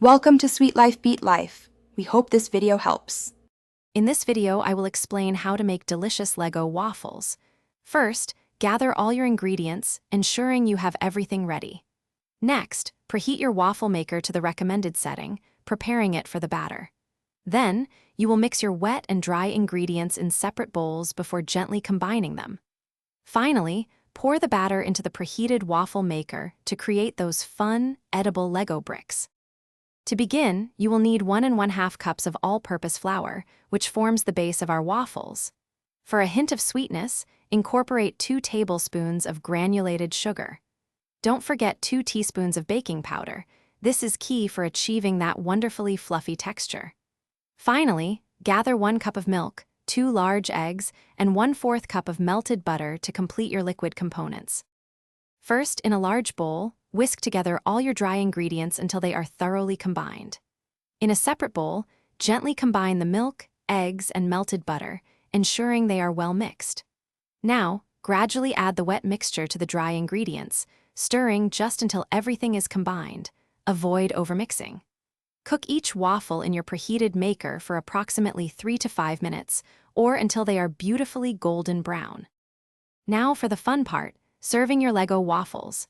Welcome to Sweet Life Beat Life. We hope this video helps. In this video, I will explain how to make delicious Lego waffles. First, gather all your ingredients, ensuring you have everything ready. Next, preheat your waffle maker to the recommended setting, preparing it for the batter. Then, you will mix your wet and dry ingredients in separate bowls before gently combining them. Finally, pour the batter into the preheated waffle maker to create those fun, edible Lego bricks. To begin, you will need 1 1/2 cups of all-purpose flour, which forms the base of our waffles. For a hint of sweetness, incorporate 2 tablespoons of granulated sugar. Don't forget 2 teaspoons of baking powder. This is key for achieving that wonderfully fluffy texture. Finally, gather 1 cup of milk, 2 large eggs, and 1/4 cup of melted butter to complete your liquid components. First, in a large bowl, whisk together all your dry ingredients until they are thoroughly combined. In a separate bowl, gently combine the milk, eggs, and melted butter, ensuring they are well mixed. Now, gradually add the wet mixture to the dry ingredients, stirring just until everything is combined. Avoid overmixing. Cook each waffle in your preheated maker for approximately 3 to 5 minutes, or until they are beautifully golden brown. Now for the fun part, serving your Lego waffles.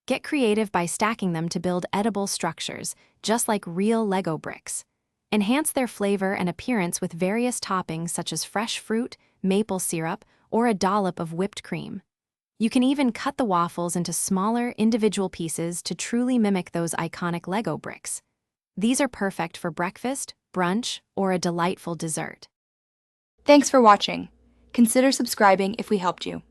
Get creative by stacking them to build edible structures, just like real Lego bricks. Enhance their flavor and appearance with various toppings such as fresh fruit, maple syrup, or a dollop of whipped cream. You can even cut the waffles into smaller, individual pieces to truly mimic those iconic Lego bricks. These are perfect for breakfast, brunch, or a delightful dessert. Thanks for watching. Consider subscribing if we helped you.